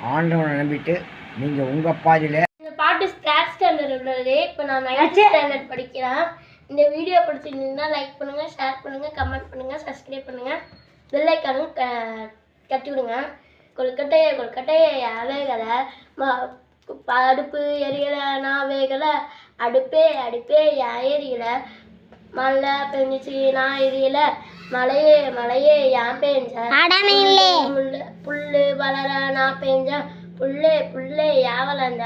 ஆண்டவனை நம்பிட்டு நீங்கள் உங்கள் பாதியில். இந்த பாட்டு ஸ்டார்ட் ஸ்டாண்டர்ட் உள்ளது. இப்போ நான் 9th ஸ்டாண்டர்ட் படிக்கிறேன். இந்த வீடியோ பிடிச்சிருந்தீங்கன்னா லைக் பண்ணுங்கள், ஷேர் பண்ணுங்கள், கமெண்ட் பண்ணுங்கள், சப்ஸ்கிரைப் பண்ணுங்கள், பெல் ஐக்கானும் தட்டி விடுங்க. கொல்கட்டையை வேகலை, அடுப்பு எரியலை, நான் வேகலை, அடுப்பே எரியலை, மழை பெஞ்சிச்சு நான் எரியலை, மழையே ஏன் பெஞ்சேன், புல்லு வளர நான் பெஞ்சேன், புல்லே ஏன் வளர்ந்த,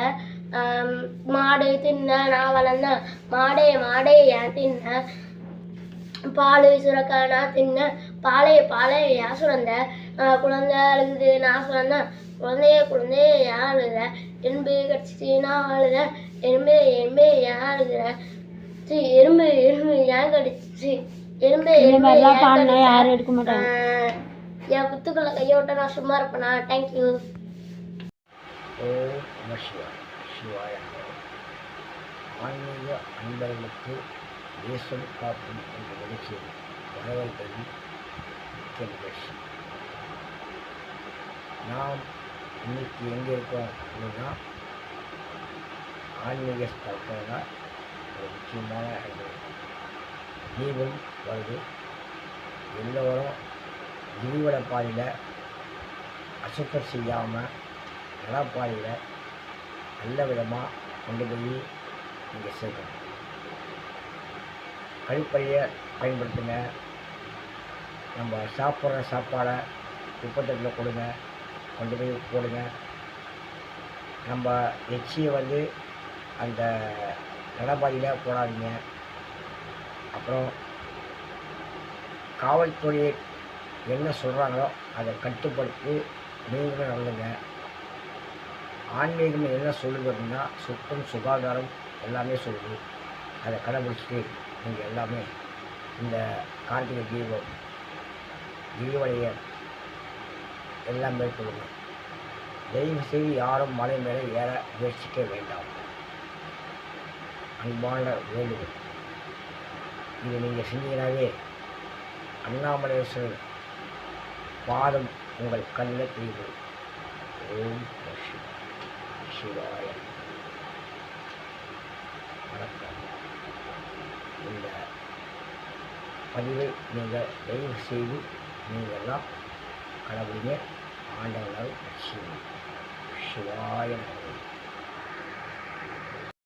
மாடு தின்ன நான் வளர்ந்தேன், மாடே ஏன் தின்ன, பால் சுரக்க நான் தின்ன, பாலே ஏன் சுரந்த, குழந்தை அழுகுது நான் சுரந்தேன், குழந்தைய ஏன் அழுத, எறும்பு கடிச்சிச்சு நான் அழுத, எறும்பே ஏன் அழுகுற, எறும்பு ஏன் கடிச்சிச்சு, எறும்பு யாரும் எடுக்க மாட்டாங்க. என் குத்துக்குள்ள கையை விட்ட நான் சும்மா இருப்பேனா? தேங்க்யூ. ஓம் நம சிவாய. ஆன்மீக அன்பர்களுக்கு தேசம் காக்கும் என்ற நிகழ்ச்சியில் வரவேற்பது முக்கிய நிகழ்ச்சி. நாம் இன்னைக்கு எங்கே இருக்கோம் அப்படின்னா ஆன்மீக ஸ்தலத்தில் தான் ஒரு முக்கியமான தீபம் வருது. எல்லோரும் கிரிவல பாதையில் அசுத்தம் செய்யாமல் நடப்பாதையில் நல்ல விதமாக கொண்டு போய் நீங்கள் சேர்க்கணும். கழிப்பறையை பயன்படுத்துங்க. நம்ம சாப்பிட்ற சாப்பாடை குப்பத்தட்டில் கொடுங்க, கொண்டு போய் போடுங்க. நம்ம எச்சியை அந்த நடப்பாதையில் போடாதீங்க. அப்புறம் காவல்துறையை என்ன சொல்கிறாங்களோ அதை கட்டுப்படுத்தி நீங்களும் நடந்துங்க. ஆன்மீகம் என்ன சொல்லுது அப்படின்னா சுத்தம் சுகாதாரம் எல்லாமே சொல்லுது. அதை கடைபிடிச்சிட்டு நீங்கள் எல்லாமே இந்த கார்த்திகை தீபம் கிரிவலையை எல்லாம் மேற்கொள்ளுங்க. தயவு செய்து யாரும் மலை மேலே ஏற முயற்சிக்க வேண்டாம். அன்பான வேண்டுகோள். இதை நீங்கள் செஞ்சீங்கன்னாவே அண்ணாமலேஸ்வரர் பாதம் உங்கள் கண்ணில் தெரியுது. ஓம் சிவாய. வணக்கம். இந்த பதிவை நீங்கள் தயவு செய்து நீங்கள் எல்லாம் கடைபிடிங்க. ஆண்டவனால் சிவாய.